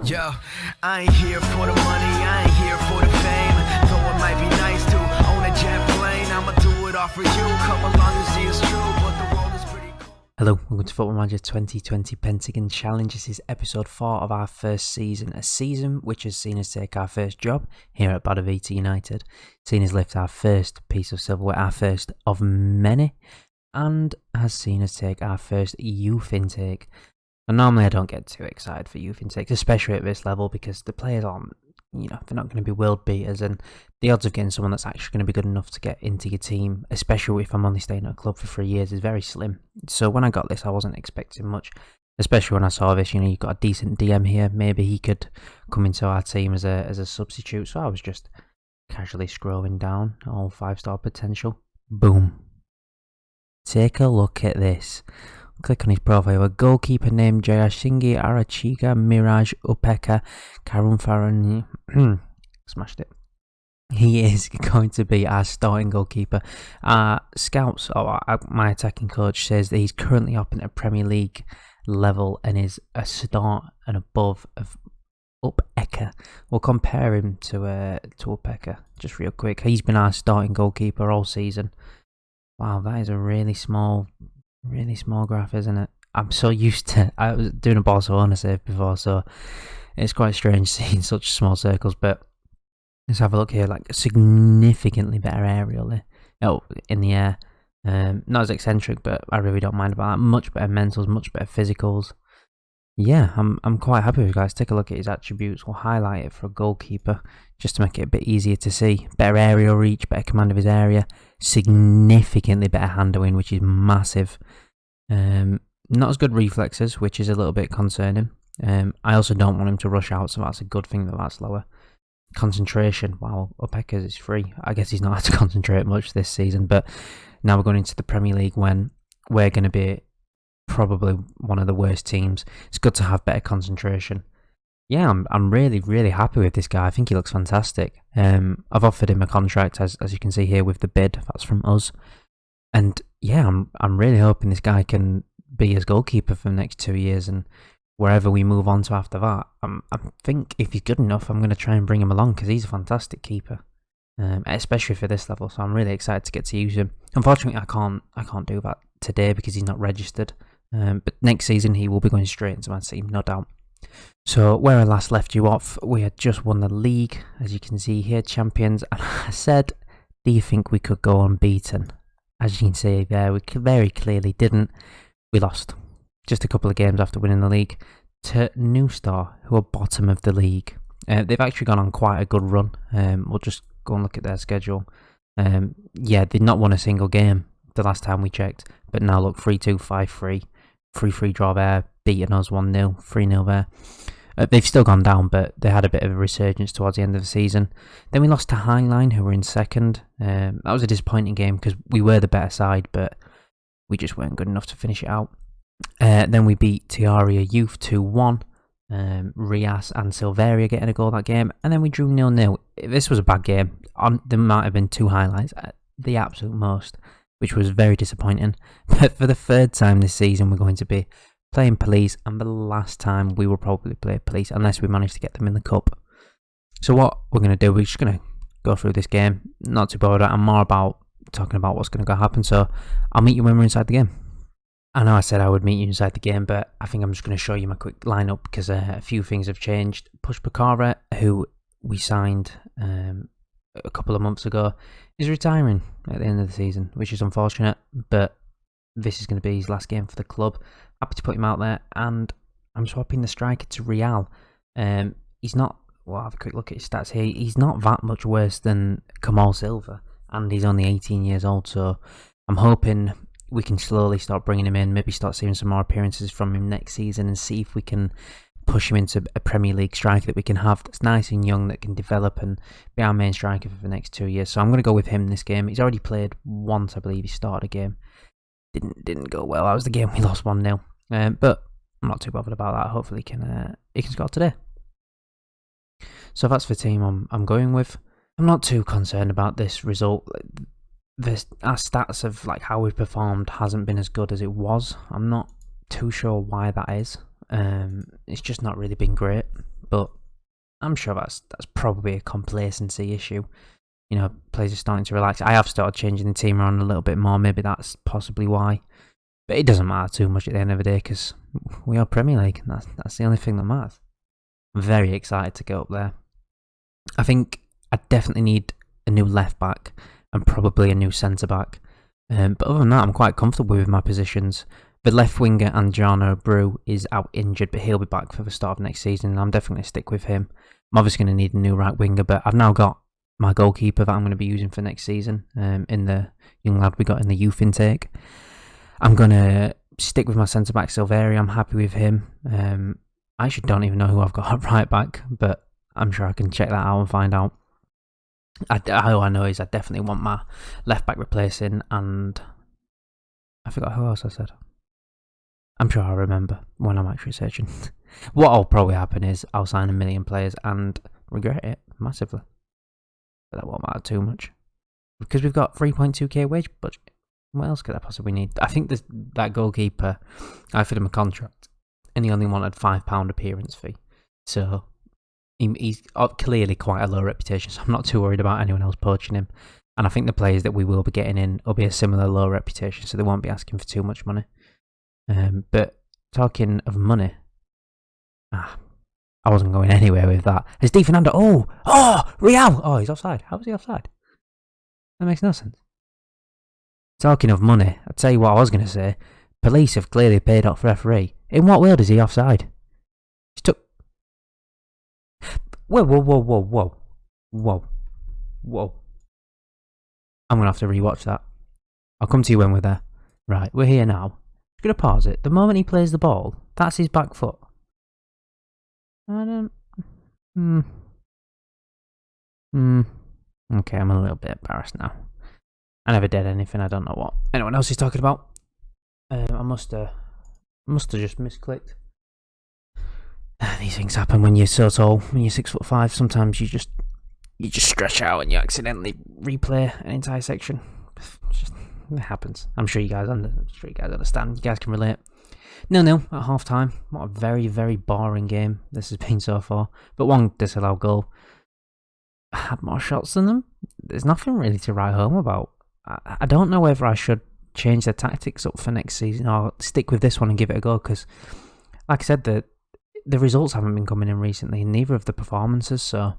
Yo, I ain't here for the money, I ain't here for the fame. Though it might be nice to own a jet plane, I'ma do it all for you. Come along and see it's true, but the world is pretty cool. Hello, welcome to Football Manager 2020 Pentagon Challenge. This is episode 4 of our first season, a season which has seen us take our first job here at Badavita United, seen us lift our first piece of silverware, our first of many, and has seen us take our first youth intake. And normally I don't get too excited for youth intakes, especially at this level, because the players aren't, they're not going to be world beaters, and the odds of getting someone that's actually going to be good enough to get into your team, especially if I'm only staying at a club for 3 years, is very slim. So when I got this, I wasn't expecting much, especially when I saw this. You've got a decent DM here, maybe he could come into our team as a substitute. So I was just casually scrolling down, all 5-star potential. Boom. Take a look at this. Click on his profile. A goalkeeper named Jayashingi Arachika Miraj Upeka Karunfaran. Smashed it. He is going to be our starting goalkeeper. Scouts, my attacking coach, says that he's currently up in a Premier League level and is a start and above of Upeka. We'll compare him to Upeka just real quick. He's been our starting goalkeeper all season. Wow, that is a really small graph, isn't it? I'm so used to, I was doing a Barcelona save before, so it's quite strange seeing such small circles. But let's have a look here. Like, significantly better aerially, in the air. Not as eccentric, but I really don't mind about that. Much better mentals, much better physicals. Yeah, I'm quite happy with it, guys. Take a look at his attributes. We'll highlight it for a goalkeeper just to make it a bit easier to see. Better aerial reach, better command of his area, significantly better handling, which is massive. Not as good reflexes, which is a little bit concerning. I also don't want him to rush out, so that's a good thing that that's lower. Concentration, wow, Upeka's is free. I guess he's not had to concentrate much this season, but now we're going into the Premier League when we're going to be probably one of the worst teams. It's good to have better concentration. Yeah, I'm really, really happy with this guy. I think he looks fantastic. I've offered him a contract, as you can see here with the bid. That's from us. And yeah, I'm really hoping this guy can be his goalkeeper for the next 2 years, and wherever we move on to after that, I think if he's good enough, I'm going to try and bring him along, because he's a fantastic keeper, especially for this level. So I'm really excited to get to use him. Unfortunately, I can't do that today because he's not registered. But next season he will be going straight into my team, no doubt. So where I last left you off, we had just won the league, as you can see here, champions. And I said, do you think we could go unbeaten? As you can see there, we very clearly didn't. We lost just a couple of games after winning the league to New Star, who are bottom of the league. They've actually gone on quite a good run. We'll just go and look at their schedule. Yeah, they've not won a single game the last time we checked, but now look, 3-2, 5-3, 3-3 draw there, beating us 1-0, 3-0 there. They've still gone down, but they had a bit of a resurgence towards the end of the season. Then we lost to Highline, who were in second. That was a disappointing game because we were the better side, but we just weren't good enough to finish it out. Then we beat Tiaria Youth 2-1. Rias and Silveria getting a goal that game, and then we drew 0-0. This was a bad game. There might have been 2 highlights at the absolute most, which was very disappointing. But for the 3rd time this season, we're going to be playing Police, and the last time we will probably play Police, unless we manage to get them in the cup. So what we're going to do, we're just going to go through this game. Not too bothered. I'm more about talking about what's going to happen, so I'll meet you when we're inside the game. I know I said I would meet you inside the game, but I think I'm just going to show you my quick lineup, because a few things have changed. Push Bakara, who we signed a couple of months ago, is retiring at the end of the season, which is unfortunate, but this is going to be his last game for the club. Happy to put him out there, and I'm swapping the striker to Real. He's not, well, I'll have a quick look at his stats here. He's not that much worse than Kamal Silva, and he's only 18 years old, so I'm hoping we can slowly start bringing him in, maybe start seeing some more appearances from him next season, and see if we can push him into a Premier League striker that we can have that's nice and young, that can develop and be our main striker for the next 2 years. So I'm going to go with him this game. He's already played once, I believe. He started a game. Didn't go well. That was the game we lost 1-0. But I'm not too bothered about that. Hopefully he can score today. So that's the team I'm going with. I'm not too concerned about this result. Our stats of like how we've performed hasn't been as good as it was. I'm not too sure why that is. It's just not really been great. but I'm sure that's probably a complacency issue. Players are starting to relax. I have started changing the team around a little bit more. Maybe that's possibly why. But it doesn't matter too much at the end of the day because we are Premier League, and that's the only thing that matters. I'm very excited to go up there. I think I definitely need a new left back and probably a new centre back. But other than that, I'm quite comfortable with my positions. The left winger, Andriano Brew, is out injured, but he'll be back for the start of next season, and I'm definitely going to stick with him. I'm obviously going to need a new right winger, but I've now got my goalkeeper that I'm going to be using for next season, in the young lad we got in the youth intake. I'm going to stick with my centre-back, Silveri. I'm happy with him. I actually don't even know who I've got at right back, but I'm sure I can check that out and find out. All I know is I definitely want my left back replacing, and I forgot who else I said. I'm sure I'll remember when I'm actually searching. What'll probably happen is I'll sign 1 million players and regret it massively. But that won't matter too much. Because we've got 3.2k wage budget. What else could I possibly need? I think that goalkeeper, I offered him a contract and he only wanted £5 appearance fee. So he's clearly quite a low reputation, so I'm not too worried about anyone else poaching him. And I think the players that we will be getting in will be a similar low reputation, so they won't be asking for too much money. But talking of money, I wasn't going anywhere with that. It's Di Fernando. Oh, Real. Oh, he's offside. How was he offside? That makes no sense. Talking of money, I'll tell you what I was going to say. Police have clearly paid off referee. In what world is he offside? He's took... Whoa. I'm going to have to rewatch that. I'll come to you when we're there. Right, we're here now. I'm going to pause it. The moment he plays the ball, that's his back foot. I don't... Okay, I'm a little bit embarrassed now. I never did anything. I don't know what anyone else is talking about. I must have just misclicked. These things happen when you're so tall. When you're 6'5", sometimes you just stretch out and you accidentally replay an entire section. It happens. I'm sure you guys understand. You guys can relate. 0-0 at half time. What a very, very boring game this has been so far. But one disallowed goal. I had more shots than them. There's nothing really to write home about. I don't know whether I should change the tactics up for next season or stick with this one and give it a go, because, like I said, the results haven't been coming in recently, and neither of the performances, so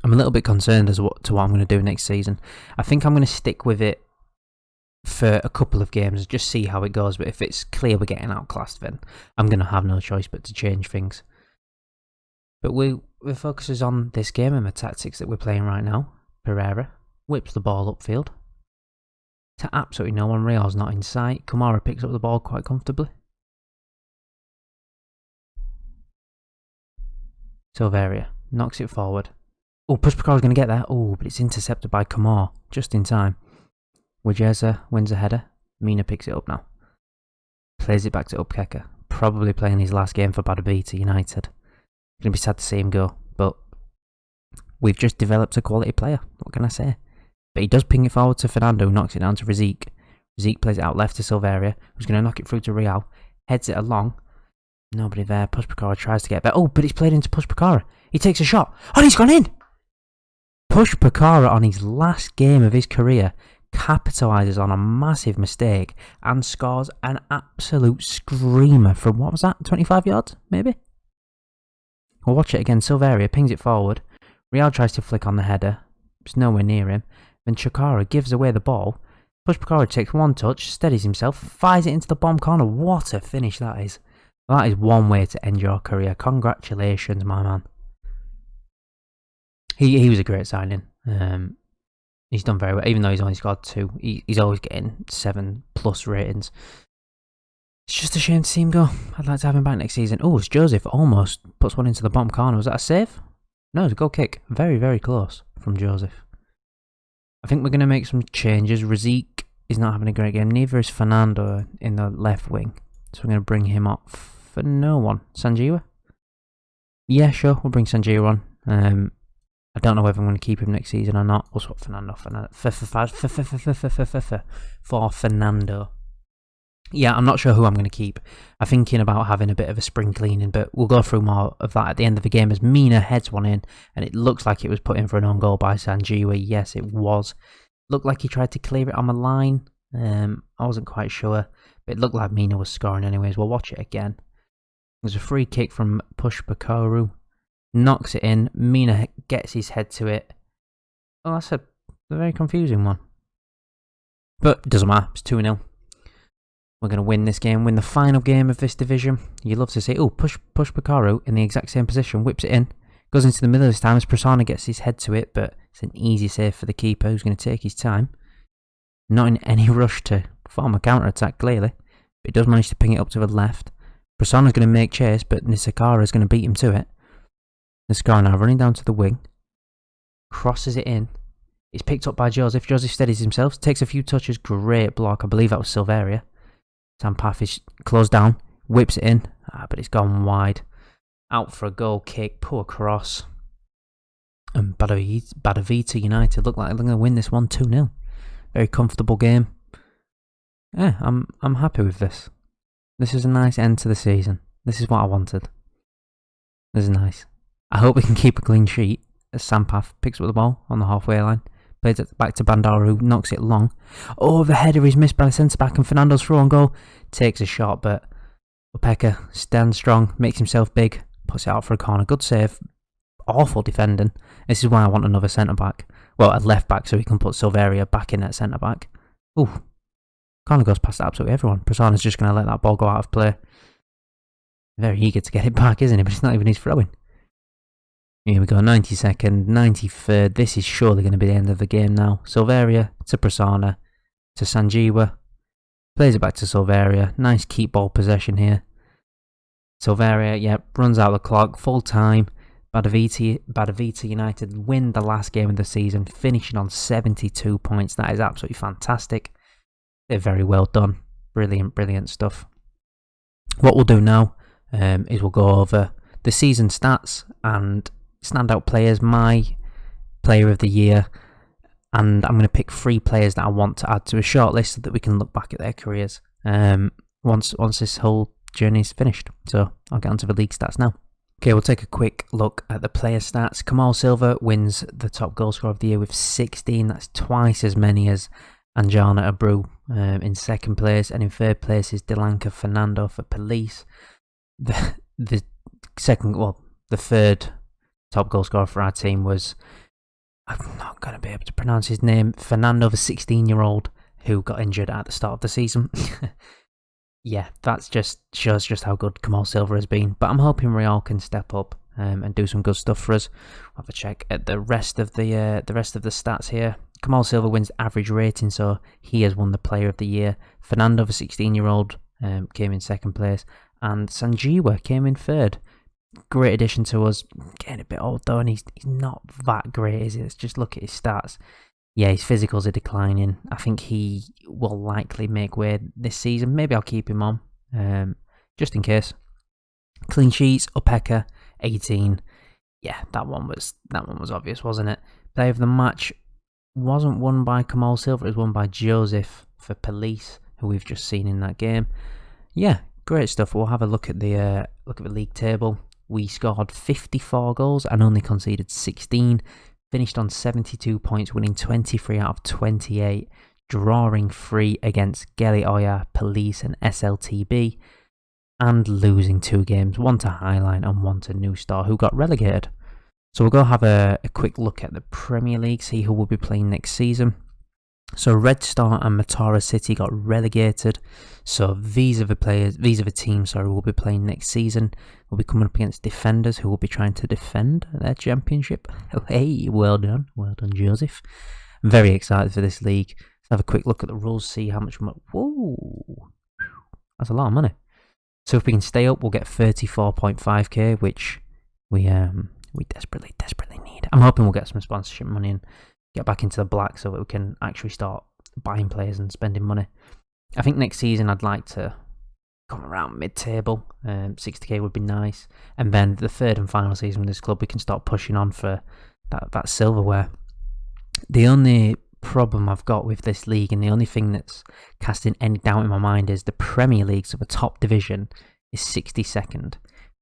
I'm a little bit concerned to what I'm going to do next season. I think I'm going to stick with it for a couple of games, just see how it goes, but if it's clear we're getting outclassed, then I'm going to have no choice but to change things. But the focus is on this game and the tactics that we're playing right now. Pereira whips the ball upfield to absolutely no one. Real's not in sight. Kamara picks up the ball quite comfortably. Silveria knocks it forward. Oh, Pushpakara's going to get there. Oh, but it's intercepted by Kamara just in time. Wajeza wins a header. Mina picks it up now. Plays it back to Upkeka. Probably playing his last game for Badabita United. Going to be sad to see him go, but we've just developed a quality player. What can I say? But he does ping it forward to Fernando, who knocks it down to Rizek. Rizek plays it out left to Silveria, who's going to knock it through to Real. Heads it along. Nobody there. Pushpakara tries to get there. Oh, but it's played into Pushpakara. He takes a shot. Oh, he's gone in! Pushpakara, on his last game of his career, capitalises on a massive mistake and scores an absolute screamer from, what was that, 25 yards, maybe? We'll watch it again. Silveria pings it forward. Real tries to flick on the header. It's nowhere near him. Then Chikara gives away the ball. Pushpakara takes one touch, steadies himself, fires it into the bomb corner. What a finish that is. That is one way to end your career. Congratulations, my man. He was a great signing. He's done very well. Even though he's only scored 2, he's always getting 7+ ratings. It's just a shame to see him go. I'd like to have him back next season. Oh, it's Joseph almost puts one into the bottom corner. Was that a save? No, it was a goal kick. Very, very close from Joseph. I think we're going to make some changes. Rizek is not having a great game. Neither is Fernando in the left wing. So we're going to bring him up for no one. Sanjiwa? Yeah, sure. We'll bring Sanjiwa on. I don't know whether I'm going to keep him next season or not. We'll swap Fernando for Fernando. Yeah, I'm not sure who I'm going to keep. I'm thinking about having a bit of a spring cleaning, but we'll go through more of that at the end of the game as Mina heads one in, and it looks like it was put in for an own goal by Sanjiwa. Yes, it was. Looked like he tried to clear it on the line. I wasn't quite sure, but it looked like Mina was scoring anyways. We'll watch it again. There's a free kick from Push Bakaru. Knocks it in. Mina gets his head to it. Oh, that's a very confusing one. But it doesn't matter. It's 2-0. We're going to win this game, win the final game of this division. You love to say, oh, push Bakaru in the exact same position, whips it in, goes into the middle this time as Prasanna gets his head to it, but it's an easy save for the keeper who's going to take his time. Not in any rush to form a counter-attack, clearly, but he does manage to ping it up to the left. Prasanna's going to make chase, but Nisakara is going to beat him to it. Nisakara now running down to the wing, crosses it in. It's picked up by Joseph. Joseph steadies himself, takes a few touches, great block. I believe that was Silveria. Sampath is closed down, whips it in, but it's gone wide. Out for a goal kick, poor cross. And Badavita United look like they're going to win this one 2-0. Very comfortable game. Yeah, I'm happy with this. This is a nice end to the season. This is what I wanted. This is nice. I hope we can keep a clean sheet as Sampath picks up the ball on the halfway line. Plays it back to Bandara, who knocks it long. Oh, the header is missed by the centre-back, and Fernando's through on goal. Takes a shot, but Opeka stands strong, makes himself big, puts it out for a corner. Good save. Awful defending. This is why I want another centre-back. Well, a left-back, so he can put Silveria back in at centre-back. Ooh. Corner goes past absolutely everyone. Prasanna's just going to let that ball go out of play. Very eager to get it back, isn't he? But it's not even his throwing. Here we go, 92nd, 93rd. This is surely going to be the end of the game now. Silveria to Prasanna to Sanjiwa. Plays it back to Silveria. Nice keep ball possession here. Silveria, runs out the clock. Full time. Badavita United win the last game of the season, finishing on 72 points. That is absolutely fantastic. They're very well done. Brilliant stuff. What we'll do now is we'll go over the season stats and standout players, my player of the year, and I'm going to pick 3 players that I want to add to a short list so that we can look back at their careers once this whole journey is finished. So I'll get onto the league stats now. Okay, we'll take a quick look at the player stats. Kamal Silva wins the top goal scorer of the year with 16. That's twice as many as Anjana Abreu in second place, and in third place is Delanca Fernando for Police. The third top goal scorer for our team was, I'm not going to be able to pronounce his name, Fernando, the 16-year-old who got injured at the start of the season. Yeah, that just shows just how good Kamal Silva has been. But I'm hoping Real can step up and do some good stuff for us. I'll have a check at the rest of the stats here. Kamal Silva wins average rating, so he has won the player of the year. Fernando, the 16-year-old, came in second place, and Sanjiwa came in third. Great addition to us. Getting a bit old though, and he's not that great, is he? Let's just look at his stats. Yeah, his physicals are declining. I think he will likely make way this season. Maybe I'll keep him on, just in case. Clean sheets, Opeka, 18. Yeah, that one was obvious, wasn't it? Player of the match wasn't won by Kamal Silva. It was won by Joseph for Police, who we've just seen in that game. Yeah, great stuff. We'll have a look at the league table. We scored 54 goals and only conceded 16. Finished on 72 points, winning 23 out of 28, drawing 3 against Geli Oya, Police and SLTB, and losing 2 games, one to Highline and one to New Star, who got relegated. So we'll go have a quick look at the Premier League, see who will be playing next season. So Red Star and Matara City got relegated. So these are the teams who will be playing next season. We'll be coming up against Defenders, who will be trying to defend their championship. Oh, hey, well done, Joseph. I'm very excited for this league. Let's have a quick look at the rules, see how much. Whoa, that's a lot of money. So if we can stay up, we'll get 34.5k, which we desperately need. I'm hoping we'll get some sponsorship money and get back into the black so that we can actually start buying players and spending money. I think next season I'd like to come around mid-table. 60k would be nice. And then the third and final season with this club, we can start pushing on for that silverware. The only problem I've got with this league, and the only thing that's casting any doubt in my mind, is the Premier League, so the top division, is 62nd.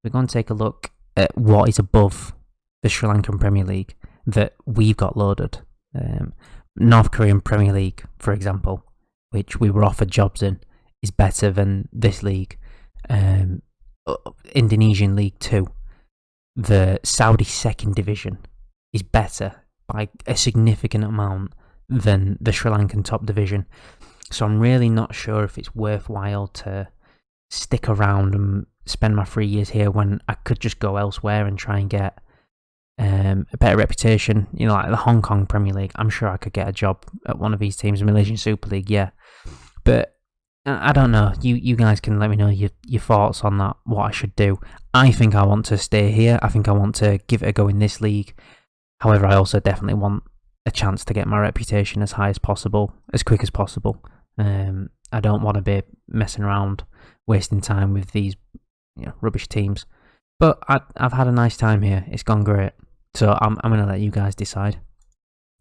We're going to take a look at what is above the Sri Lankan Premier League that we've got loaded. North Korean Premier League, for example, which we were offered jobs in, is better than this league. Indonesian League 2, the Saudi second division, is better by a significant amount than the Sri Lankan top division. So I'm really not sure if it's worthwhile to stick around and spend my 3 years here when I could just go elsewhere and try and get a better reputation. You know, like the Hong Kong Premier League, I'm sure I could get a job at one of these teams. In Malaysian Super League, yeah. But I don't know. You guys can let me know your thoughts on that, what I should do. I think I want to stay here. I think I want to give it a go in this league. However, I also definitely want a chance to get my reputation as high as possible, as quick as possible. I don't want to be messing around, wasting time with these rubbish teams. But I've had a nice time here. It's gone great. So I'm going to let you guys decide.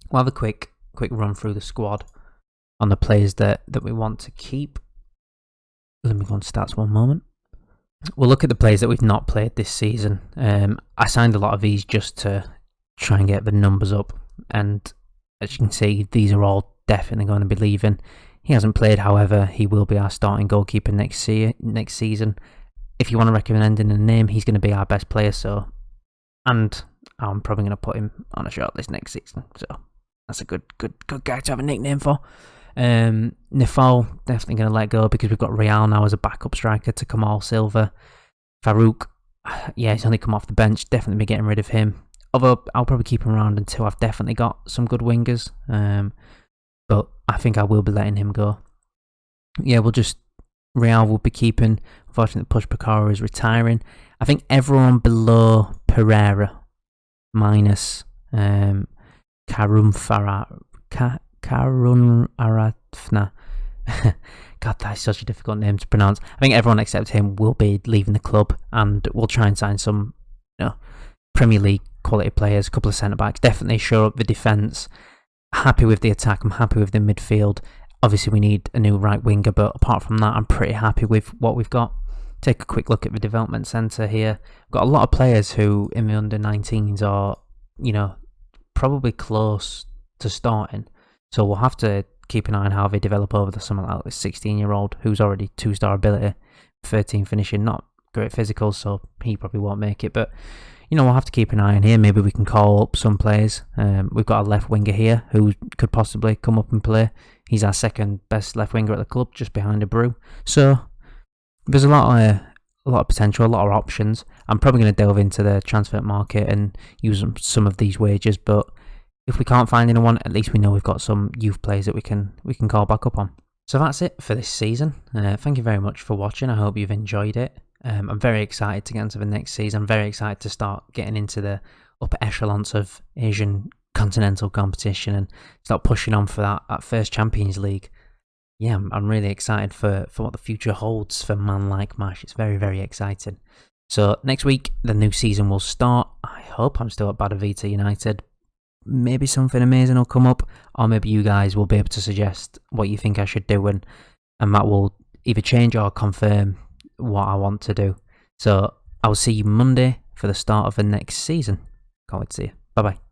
We'll have a quick run through the squad on the players that we want to keep. Let me go on stats one moment. We'll look at the players that we've not played this season. I signed a lot of these just to try and get the numbers up. And as you can see, these are all definitely going to be leaving. He hasn't played, however, he will be our starting goalkeeper next season. If you want to recommend in a name, he's going to be our best player. So, and I'm probably going to put him on a shortlist next season. So that's a good guy to have a nickname for. Nifal, definitely going to let go because we've got Real now as a backup striker to Kamal Silva. Farouk, yeah, he's only come off the bench. Definitely be getting rid of him. Although I'll probably keep him around until I've definitely got some good wingers. But I think I will be letting him go. Yeah, Real will be keeping. Unfortunately, Push Pakara is retiring. I think everyone below Pereira, minus Karun Aratfna. God, that's such a difficult name to pronounce. I think everyone except him will be leaving the club, and we'll try and sign some Premier League quality players, a couple of centre-backs, definitely shore up the defence. Happy with the attack, I'm happy with the midfield. Obviously we need a new right winger, but apart from that, I'm pretty happy with what we've got. Take a quick look at the development centre here. We've got a lot of players who in the under-19s are, probably close to starting. So we'll have to keep an eye on how they develop over the summer. Like this 16-year-old who's already 2-star ability, 13 finishing, not great physical, so he probably won't make it. But we'll have to keep an eye on here. Maybe we can call up some players. We've got a left winger here who could possibly come up and play. He's our second best left winger at the club, just behind a Brew. So there's a lot of potential, a lot of options. I'm probably going to delve into the transfer market and use some of these wages. But if we can't find anyone, at least we know we've got some youth players that we can call back up on. So that's it for this season. Thank you very much for watching. I hope you've enjoyed it. I'm very excited to get into the next season. I'm very excited to start getting into the upper echelons of Asian continental competition and start pushing on for that first Champions League. Yeah, I'm really excited for what the future holds for man like Mash. It's very, very exciting. So next week, the new season will start. I hope I'm still at Badavita United. Maybe something amazing will come up, or maybe you guys will be able to suggest what you think I should do, and that will either change or confirm what I want to do. So I'll see you Monday for the start of the next season. Can't wait to see you. Bye bye.